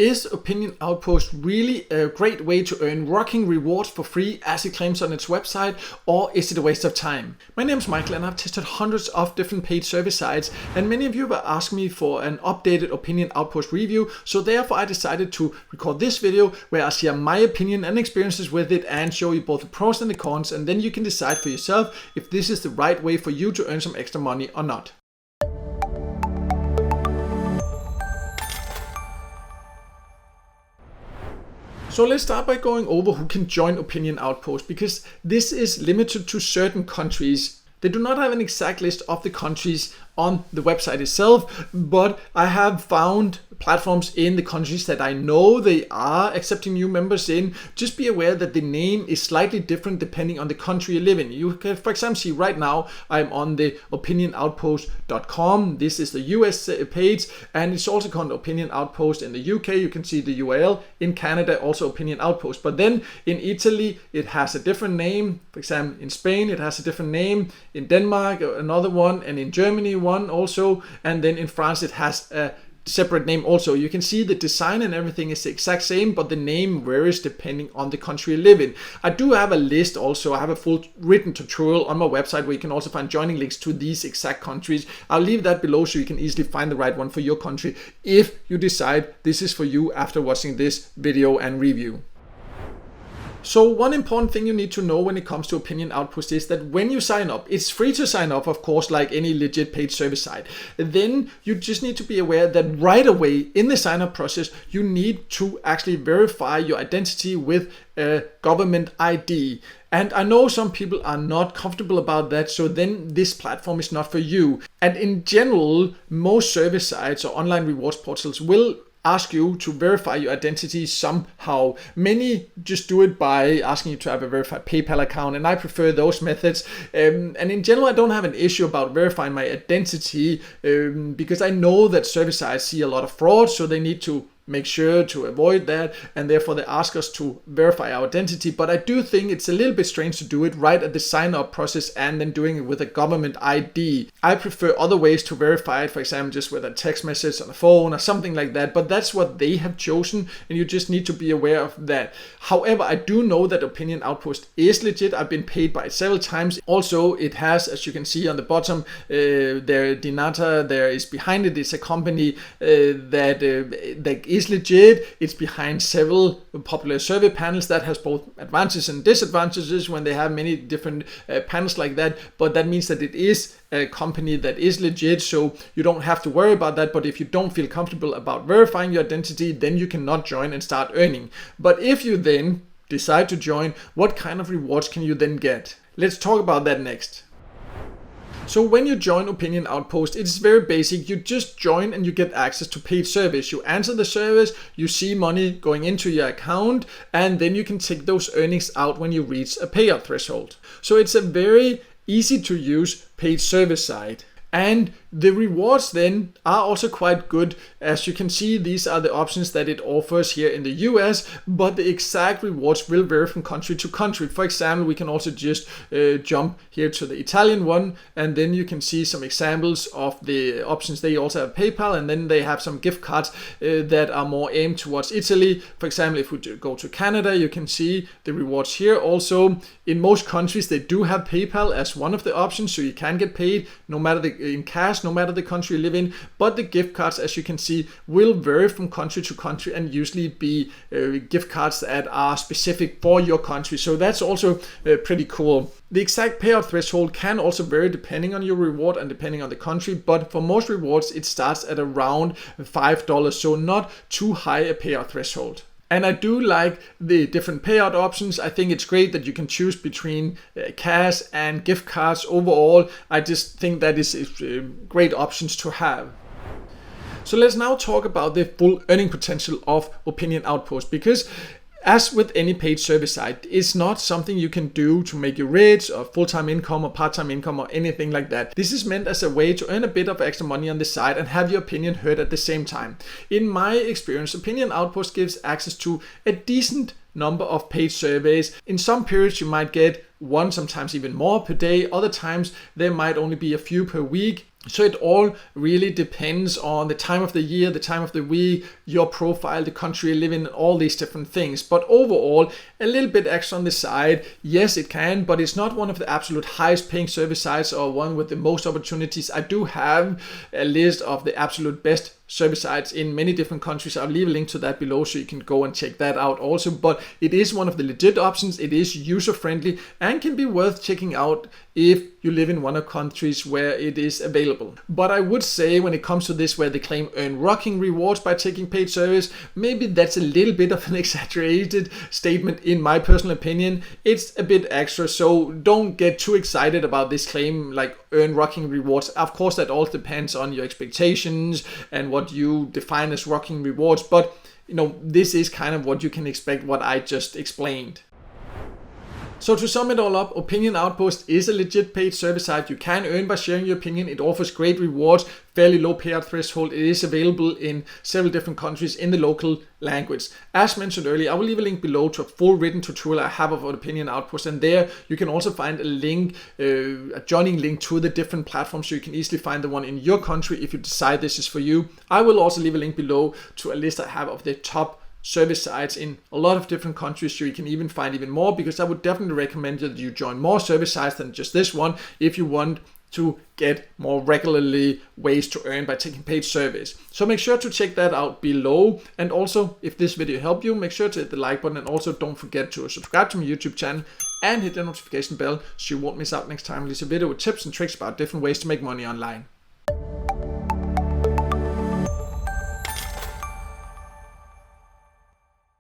Is Opinion Outpost really a great way to earn rocking rewards for free as it claims on its website, or is it a waste of time? My name is Michael and I've tested hundreds of different paid service sites, and many of you have asked me for an updated Opinion Outpost review, so therefore I decided to record this video where I share my opinion and experiences with it and show you both the pros and the cons, and then you can decide for yourself if this is the right way for you to earn some extra money or not. So let's start by going over who can join Opinion Outpost, because this is limited to certain countries. They do not have an exact list of the countries on the website itself, but I have found platforms in the countries that I know they are accepting new members in. Just be aware that the name is slightly different depending on the country you live in. You can, for example, see right now I'm on the opinionoutpost.com. This is the US page, and it's also called Opinion Outpost in the UK. You can see the URL. In Canada, also Opinion Outpost. But then in Italy, it has a different name. For example, in Spain, it has a different name. In Denmark, another one, and in Germany, one also. And then in France, it has a separate name also. You can see the design and everything is the exact same, but the name varies depending on the country you live in. I do have a list also. I have a full written tutorial on my website where you can also find joining links to these exact countries. I'll leave that below so you can easily find the right one for your country if you decide this is for you after watching this video and review. So one important thing you need to know when it comes to Opinion Outpost is that when you sign up, it's free to sign up, of course, like any legit paid service site. Then you just need to be aware that right away in the sign up process, you need to actually verify your identity with a government ID. And I know some people are not comfortable about that, so then this platform is not for you. And in general, most service sites or online rewards portals will ask you to verify your identity somehow. Many just do it by asking you to have a verified PayPal account, and I prefer those methods. And in general, I don't have an issue about verifying my identity because I know that service sites see a lot of fraud, so they need to make sure to avoid that, and therefore they ask us to verify our identity. But I do think it's a little bit strange to do it right at the sign up process and then doing it with a government ID. I prefer other ways to verify it, for example, just with a text message on the phone or something like that, but that's what they have chosen, and you just need to be aware of that. However, I do know that Opinion Outpost is legit. I've been paid by it several times. Also, it has, as you can see on the bottom, their Dinata there is behind it. It's a company that is legit. It's behind several popular survey panels that has both advantages and disadvantages when they have many different panels like that, but that means that it is a company that is legit, so you don't have to worry about that. But if you don't feel comfortable about verifying your identity, then you cannot join and start earning. But if you then decide to join, what kind of rewards can you then get? Let's talk about that next. So when you join Opinion Outpost, it's very basic. You just join and you get access to paid service. You answer the service, you see money going into your account, and then you can take those earnings out when you reach a payout threshold. So it's a very easy to use paid service site. And the rewards then are also quite good. As you can see, these are the options that it offers here in the US, but the exact rewards will vary from country to country. For example, we can also just jump here to the Italian one, and then you can see some examples of the options. They also have PayPal, and then they have some gift cards that are more aimed towards Italy. For example, if we go to Canada, you can see the rewards here. Also, in most countries, they do have PayPal as one of the options, so you can get paid no matter in cash, no matter the country you live in. But the gift cards, as you can see, will vary from country to country and usually be gift cards that are specific for your country. So that's also pretty cool. The exact payout threshold can also vary depending on your reward and depending on the country, but for most rewards, it starts at around $5, so not too high a payout threshold. And I do like the different payout options. I think it's great that you can choose between cash and gift cards. Overall, I just think that is great options to have. So let's now talk about the full earning potential of Opinion Outpost, because as with any paid service site, it's not something you can do to make you rich or full-time income or part-time income or anything like that. This is meant as a way to earn a bit of extra money on the side and have your opinion heard at the same time. In my experience, Opinion Outpost gives access to a decent number of paid surveys. In some periods you might get one, sometimes even more per day. Other times there might only be a few per week. So it all really depends on the time of the year, the time of the week, your profile, the country you live in, all these different things. But overall, a little bit extra on the side, yes, it can, but it's not one of the absolute highest paying service sites or one with the most opportunities. I do have a list of the absolute best service sites in many different countries. I'll leave a link to that below so you can go and check that out also. But it is one of the legit options. It is user friendly and can be worth checking out if you live in one of the countries where it is available. But I would say when it comes to this, where they claim earn rocking rewards by taking paid service, maybe that's a little bit of an exaggerated statement in my personal opinion. It's a bit extra, so don't get too excited about this claim like earn rocking rewards. Of course, that all depends on your expectations and what you define as rocking rewards, but this is kind of what you can expect, what I just explained. So to sum it all up, Opinion Outpost is a legit paid service site. You can earn by sharing your opinion. It offers great rewards, fairly low payout threshold. It is available in several different countries in the local language. As mentioned earlier, I will leave a link below to a full written tutorial I have of Opinion Outpost, and there you can also find a link, a joining link to the different platforms, so you can easily find the one in your country if you decide this is for you. I will also leave a link below to a list I have of the top service sites in a lot of different countries, so you can even find even more, because I would definitely recommend that you join more service sites than just this one if you want to get more regularly ways to earn by taking paid service. So make sure to check that out below. And also, if this video helped you, make sure to hit the like button, and also don't forget to subscribe to my YouTube channel and hit the notification bell so you won't miss out next time I release a video with tips and tricks about different ways to make money online.